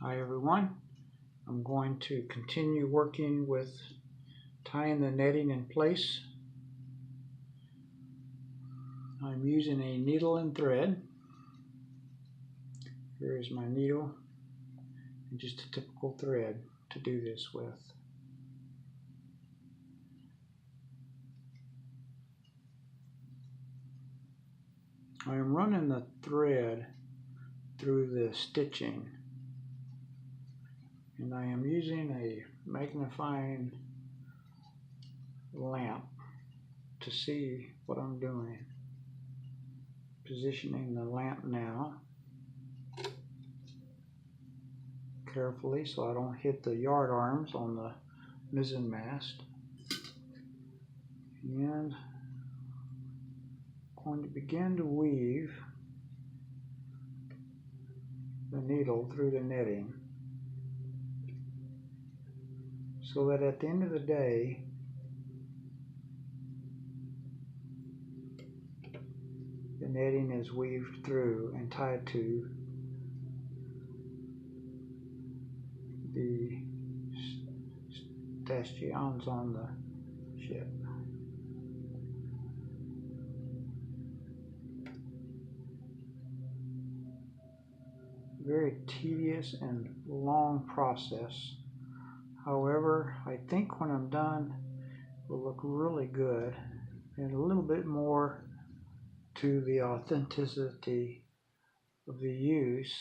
Hi everyone. I'm going to continue working with tying the netting in place. I'm using a needle and thread. Here is my needle and just a typical thread to do this with. I am running the thread through the stitching, and I am using a magnifying lamp to see what I'm doing. Positioning the lamp now carefully so I don't hit the yard arms on the mizzen mast, and I'm going to begin to weave the needle through the netting so that at the end of the day the netting is weaved through and tied to the stanchions on the ship. Very tedious and long process. However, I think when I'm done it will look really good and a little bit more to the authenticity of the use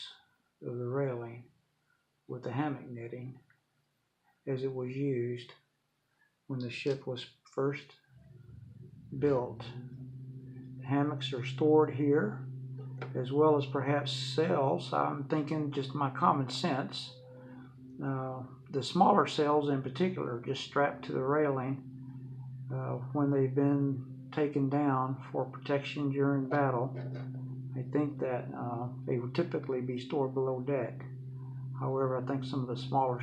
of the railing with the hammock netting as it was used when the ship was first built. The hammocks are stored here, as well as perhaps sails. I'm thinking just my common sense. The smaller sails in particular are just strapped to the railing when they've been taken down for protection during battle. I think that they would typically be stored below deck. However, I think some of the smaller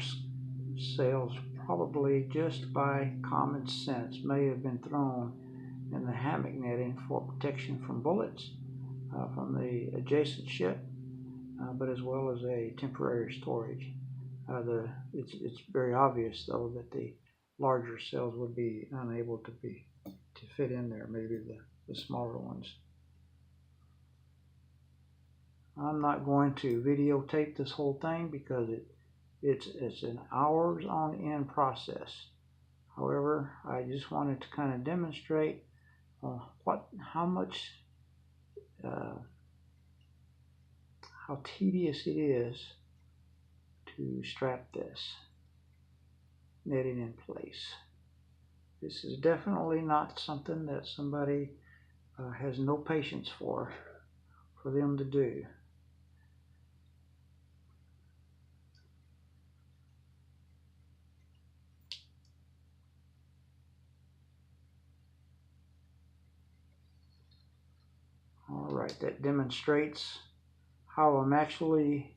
sails probably just by common sense may have been thrown in the hammock netting for protection from bullets from the adjacent ship, but as well as a temporary storage. It's very obvious though that the larger sails would be unable to fit in there, maybe the smaller ones. I'm not going to videotape this whole thing because it's an hours on end process. However, I just wanted to kind of demonstrate how tedious it is to strap this netting in place. This is definitely not something that somebody has no patience for them to do. All right, that demonstrates how I'm actually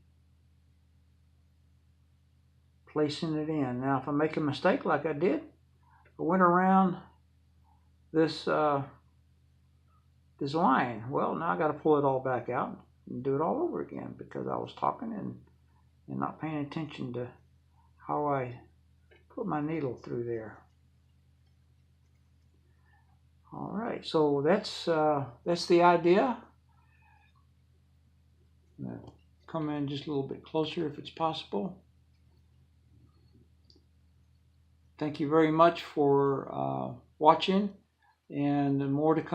placing it in. Now, if I make a mistake like I did, I went around this this line. Well, now I got to pull it all back out and do it all over again because I was talking and not paying attention to how I put my needle through there. All right, so that's the idea. I'm going to come in just a little bit closer if it's possible. Thank you very much for watching, and more to come.